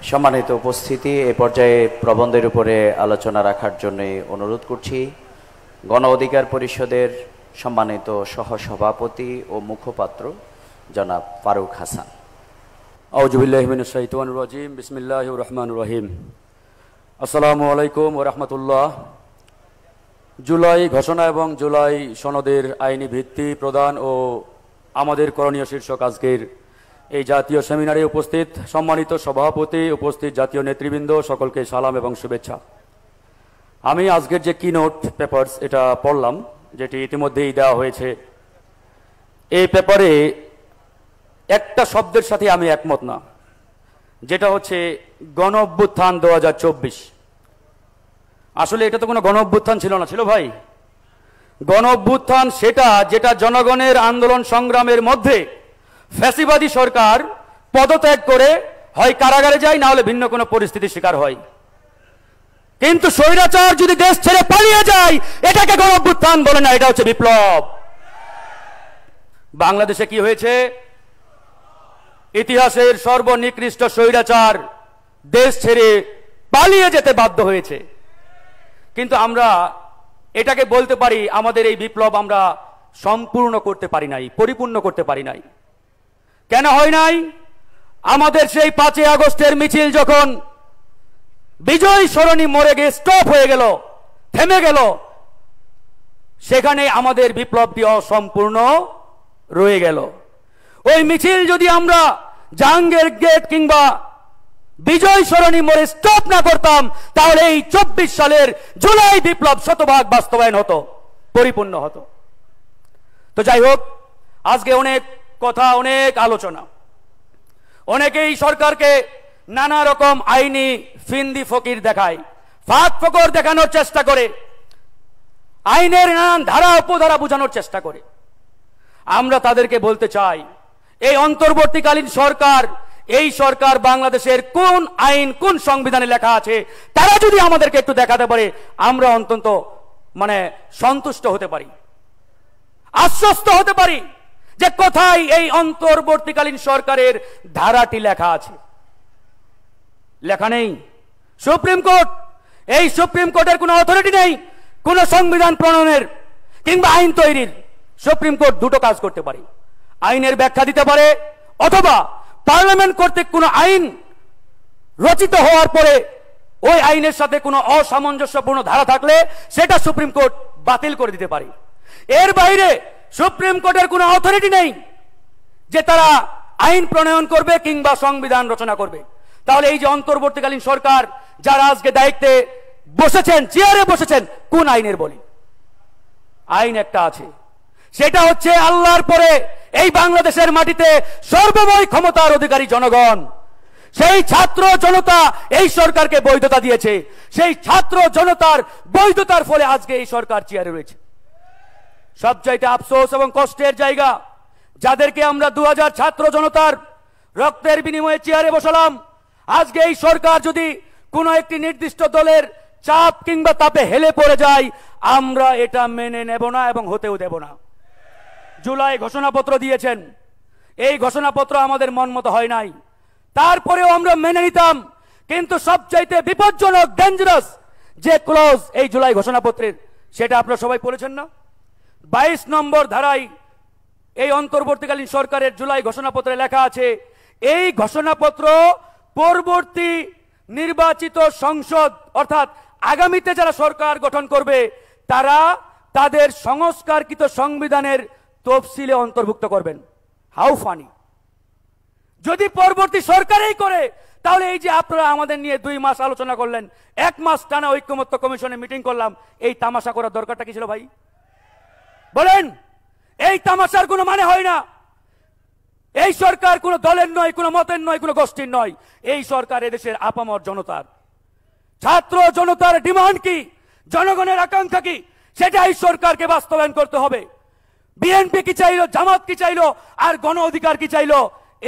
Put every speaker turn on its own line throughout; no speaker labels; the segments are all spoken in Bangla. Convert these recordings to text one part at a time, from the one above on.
সম্মানিত উপস্থিতি, এ পর্যায়ে প্রবন্ধের উপরে আলোচনা রাখার জন্য অনুরোধ করছি গণ অধিকার পরিষদের সম্মানিত সহসভাপতি ও মুখপাত্র জনাব ফারুক হাসান।
আউযু বিল্লাহি মিনাশ শাইতানির রাজিম। বিসমিল্লাহির রহমানির রহিম। আসসালামু আলাইকুম ওয়া রাহমাতুল্লাহ। জুলাই ঘোষণা এবং জুলাই সনদের আইনি ভিত্তি প্রদান ও আমাদের করণীয় শীর্ষক আজকের এই জাতীয় সেমিনারে উপস্থিত সম্মানিত সভাপতি, উপস্থিত জাতীয় নেতৃবৃন্দ, সকলকে সালাম এবং শুভেচ্ছা। আমি আজকের যে কিনোট পেপারস এটা পড়লাম, যেটি ইতিমধ্যেই দেওয়া হয়েছে। এই পেপারে একটা শব্দের সাথে আমি একমত না, যেটা হচ্ছে গণ অভ্যুত্থান 2024। আসলে এটা তো কোনো গণ অভ্যুত্থান ছিল না, ছিল ভাই? গণ অভ্যুত্থান সেটা যেটা জনগণের আন্দোলন সংগ্রামের মধ্যে ফ্যাসিবাদী সরকার পদত্যাগ করে হয় কারাগারে যায়, না হলে ভিন্ন কোনো পরিস্থিতির শিকার হয়। কিন্তু স্বৈরাচার যদি দেশ ছেড়ে পালিয়ে যায়, এটাকে গণ অভ্যুত্থান বলে না, এটা হচ্ছে বিপ্লব। বাংলাদেশে কি হয়েছে? ইতিহাসের সর্বনিকৃষ্ট স্বৈরাচার দেশ ছেড়ে পালিয়ে যেতে বাধ্য হয়েছে। কিন্তু আমরা এটাকে বলতে পারি আমাদের এই বিপ্লব আমরা সম্পূর্ণ করতে পারি নাই, পরিপূর্ণ করতে পারি নাই। কেন হয় নাই? আমাদের সেই 5 আগস্টের মিছিল যখন বিজয় সরণি মরে গিয়ে স্টপ হয়ে গেল, থেমে গেল, সেখানে আমাদের বিপ্লবটি অসম্পূর্ণ রয়ে গেল। ওই মিছিল যদি আমরা জাহাঙ্গীর গেট কিংবা বিজয় সরণি মোড়ে স্টপ না করতাম, তাহলে এই 24 সালের জুলাই বিপ্লব শতভাগ বাস্তবায়ন হতো, পরিপূর্ণ হতো। তো যাই হোক, আজকে অনেক কথা, অনেক আলোচনা। অনেকেই সরকারকে নানা রকম আইনি ফিন্দি ফকির দেখায়, ফাঁক ফকর দেখানোর চেষ্টা করে, আইনের নানান ধারা উপধারা বোঝানোর চেষ্টা করে। আমরা তাদেরকে বলতে চাই, এই অন্তর্বর্তীকালীন সরকার, এই সরকার বাংলাদেশের কোন আইন কোন সংবিধানে লেখা আছে তারা যদি আমাদেরকে একটু দেখাতে পারে, আমরা অন্তত সন্তুষ্ট হতে পারি, আশ্বস্ত হতে পারি যে কোথায় এই অন্তর্বর্তীকালীন সরকারের ধারাটি লেখা আছে। লেখা নেই। সুপ্রিম কোর্ট, এই সুপ্রিম কোর্টের কোনো অথরিটি নেই কোন সংবিধান প্রণয়নের কিংবা আইন তৈরির। সুপ্রিম কোর্ট দুটো কাজ করতে পারে, আইনের ব্যাখ্যা দিতে পারে, অথবা পার্লামেন্ট কর্তৃক কোনো আইন রচিত হওয়ার পরে ওই আইনের সাথে কোনো অসামঞ্জস্যপূর্ণ ধারা থাকলে সেটা সুপ্রিম কোর্ট বাতিল করে দিতে পারে। এর বাইরে সুপ্রিম কোর্টের কোনো অথরিটি নেই যে তারা আইন প্রণয়ন করবে কিংবা সংবিধান রচনা করবে। তাহলে এই যে অন্তর্বর্তীকালীন সরকার যারা আজকে দায়িত্বে বসেছেন, চেয়ারে বসেছেন, কোন আইনের বলি? আইন একটা আছে, সেটা হচ্ছে আল্লাহর পরে এই বাংলাদেশের মাটিতে সর্বময় ক্ষমতার অধিকারী জনগণ। সেই ছাত্র জনতা এই সরকারকে বৈধতা দিয়েছে। সেই ছাত্র জনতার বৈধতার ফলে আজকে এই সরকার চেয়ারে রয়েছে। সবচাইতে আফসোস এবং কষ্টের জায়গা, যাদেরকে আমরা 2000 ছাত্র জনতার রক্তের বিনিময়ে চেয়ারে বসালাম, আজকে এই সরকার যদি কোনো একটি নির্দিষ্ট দলের চাপ কিংবা তাপে হেলে পড়ে যায়, আমরা এটা মেনে নেব না এবং হতেও দেব না। জুলাই ঘোষণাপত্র দিয়েছেন, এই ঘোষণাপত্র আমাদের মন মতো হয় নাই, তারপরেও আমরা মেনে নিতাম। কিন্তু সবচাইতে বিপজ্জনক, ডেঞ্জারাস যে ক্লজ এই জুলাই ঘোষণাপত্রের, সেটা আপনারা সবাই পড়েছেন না? 22 নম্বর ধারায় এই অন্তর্বর্তীকালীন সরকারের জুলাই ঘোষণাপত্রে লেখা আছে, এই ঘোষণাপত্র পরবর্তী নির্বাচিত সংসদ অর্থাৎ আগামীতে যারা সরকার গঠন করবে তারা তাদের সংস্কারকৃত সংবিধানের তফসিলে অন্তর্ভুক্ত করবেন। How funny! যদি পরবর্তী সরকারই করে, তাহলে এই যে আপনারা আমাদের নিয়ে 2 মাস আলোচনা করলেন, 1 মাস টানা ঐক্যমত্য কমিশনে মিটিং করলাম, এই তামাশা করার দরকারটা কি ছিল ভাই? বলেন, এই তামাশার কোনো মানে হয় না। এই সরকার কোনো দলের নয়, কোনো মতের নয়, কোনো গোষ্ঠীর নয়। এই সরকার এদেশের আপামর জনতার। ছাত্র জনতার ডিমান্ড কি, জনগণের আকাঙ্ক্ষা কি, সেটা এই সরকারকে বাস্তবায়ন করতে হবে। বিএনপি কি চাইলো, জামাত কি চাইলো, আর গণ অধিকার কি চাইলো,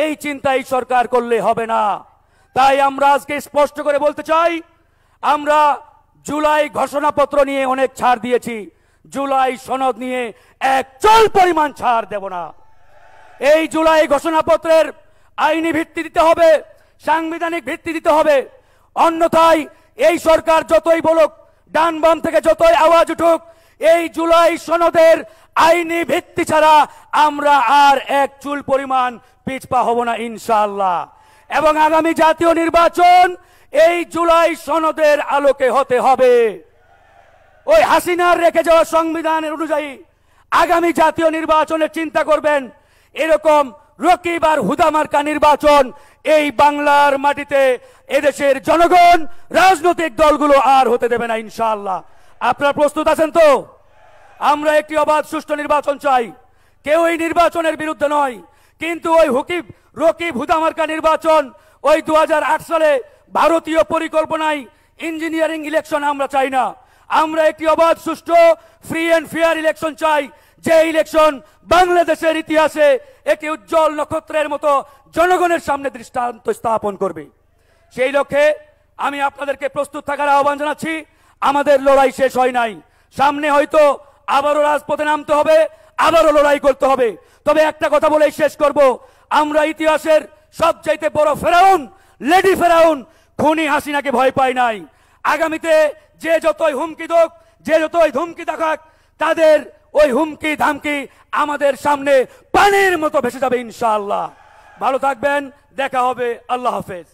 এই চিন্তা এই সরকার করলে হবে না। তাই আমরা আজকে স্পষ্ট করে বলতে চাই, আমরা জুলাই ঘোষণাপত্র নিয়ে অনেক ছাড় দিয়েছি, জুলাই সনদ নিয়ে এক চল পরিমাণ ছাড় দেব না। এই জুলাই ঘোষণাপত্রের আইনি ভিত্তি দিতে হবে, সাংবিধানিক ভিত্তি দিতে হবে। অন্যথায় এই সরকার যতই বলুক, ডান বাম থেকে যতই আওয়াজ উঠুক, এই জুলাই সনদের আইনি ভিত্তি ছাড়া আমরা আর এক চুল পরিমাণ পিছপা হব না ইনশাআল্লাহ। এবং আগামী জাতীয় নির্বাচন এই জুলাই সনদের আলোকে হতে হবে। ওই হাসিনার রেখে যাওয়া সংবিধানের অনুযায়ী আগামী জাতীয় নির্বাচনের চিন্তা করবেন। এরকম রকিব আর হুদামার্কা নির্বাচন এই বাংলার মাটিতে এদেশের জনগণ, রাজনৈতিক দলগুলো আর হতে দেবে না ইনশাআল্লাহ। আপনারা প্রস্তুত আছেন তো? আমরা একটি অবাধ সুষ্ঠু নির্বাচন চাই। কেউ এই নির্বাচনের বিরুদ্ধে নয়, কিন্তু ওই রকিব হুদামার্কা নির্বাচন, ওই 2008 সালে ভারতীয় পরিকল্পনায় ইঞ্জিনিয়ারিং ইলেকশন আমরা চাই না। আমরা একটি অবাধ সুষ্ঠু ফ্রি অ্যান্ড ফেয়ার ইলেকশন চাই, যে ইলেকশন বাংলাদেশের ইতিহাসে একটি উজ্জ্বল নক্ষত্রের মতো জনগণের সামনে দৃষ্টান্ত স্থাপন করবে। সেই লক্ষ্যে আমি আপনাদেরকে প্রস্তুত থাকার আহ্বান জানাচ্ছি। আমাদের লড়াই শেষ হয় নাই, সামনে হয়তো আবারও রাজপথে নামতে হবে, আবারও লড়াই করতে হবে। তবে একটা কথা বলেই শেষ করব, আমরা ইতিহাসের সবচাইতে বড় ফেরাউন, লেডি ফেরাউন খুনি হাসিনাকে ভয় পাই নাই। আগামীতে যে যতই হুমকি দোক, যে যতই ধুমকি দেখাক, তাদের ওই হুমকি ধামকি আমাদের সামনে পানির মতো ভেসে যাবে ইনশাআল্লাহ। ভালো থাকবেন, দেখা হবে, আল্লাহ হাফেজ।